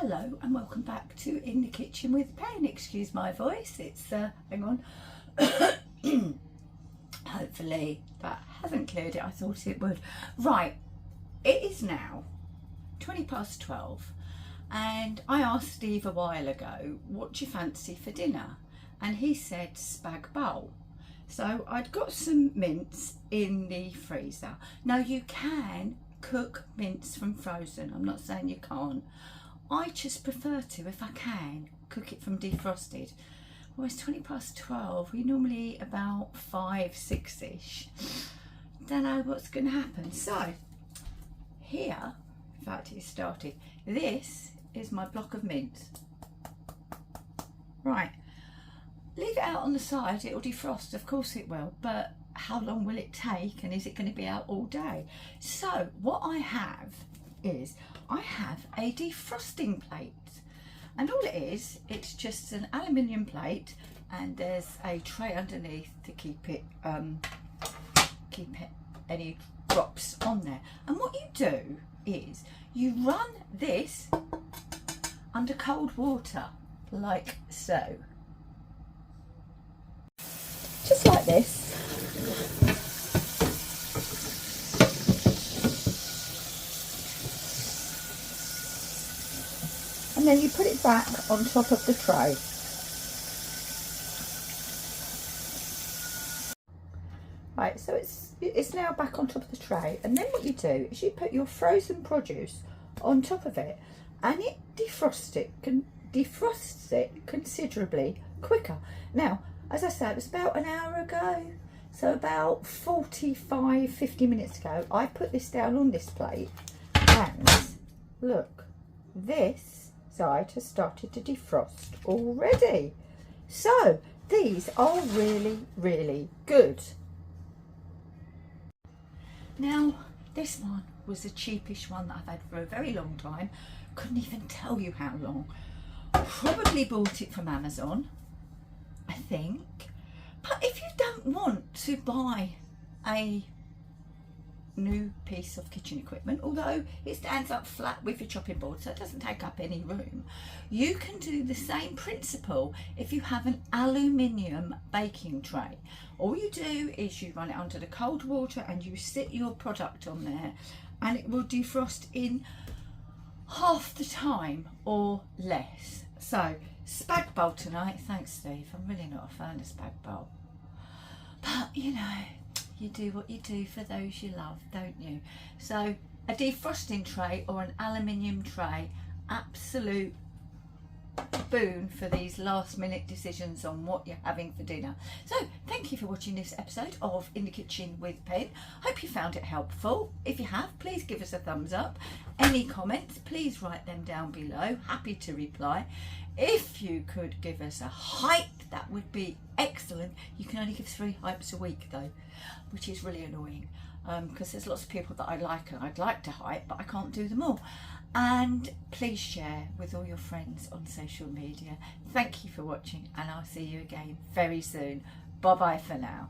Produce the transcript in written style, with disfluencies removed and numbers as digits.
Hello and welcome back to In the Kitchen with Pen. Excuse my voice, it's hang on. Hopefully that hasn't cleared it. I thought it would. Right, it is now 12:20 and I asked Steve a while ago, what do you fancy for dinner? And he said spag bowl. So I'd got some mince in the freezer. Now you can cook mince from frozen, I'm not saying you can't. I just prefer to, if I can, cook it from defrosted. Well, it's 12:20, we normally eat about 5-6ish. Don't know what's going to happen. So here, in fact it started, this is my block of mince. Right, leave it out on the side, it will defrost, of course it will, but how long will it take and is it going to be out all day? So what I have is I have a defrosting plate, and all it is, it's just an aluminium plate and there's a tray underneath to keep it any drops on there. And what you do is you run this under cold water like so, just like this. And then you put it back on top of the tray. Right, so it's now back on top of the tray, and then what you do is you put your frozen produce on top of it, and it defrosts it considerably quicker. Now, as I said, it was about an hour ago, so about 45-50 minutes ago, I put this down on this plate, and look, this side has started to defrost already. So these are really good. Now this one was a cheapish one that I've had for a very long time, couldn't even tell you how long. Probably bought it from Amazon, I think. But if you don't want to buy a new piece of kitchen equipment, although it stands up flat with your chopping board so it doesn't take up any room, you can do the same principle if you have an aluminium baking tray. All you do is you run it under the cold water and you sit your product on there, and it will defrost in half the time or less. So spag bowl tonight. Thanks Steve, I'm really not a fan of spag bowl, but you know, you do what you do for those you love, don't you? So a defrosting tray or an aluminium tray, absolute boon for these last minute decisions on what you're having for dinner. So thank you for watching this episode of In the Kitchen with Pen. Hope you found it helpful. If you have, please give us a thumbs up. Any comments, please write them down below, happy to reply. If you could give us a hype, that would be excellent. You can only give 3 hypes a week though, which is really annoying, because there's lots of people that I like and I'd like to hype, but I can't do them all. And please share with all your friends on social media. Thank you for watching, and I'll see you again very soon. Bye bye for now.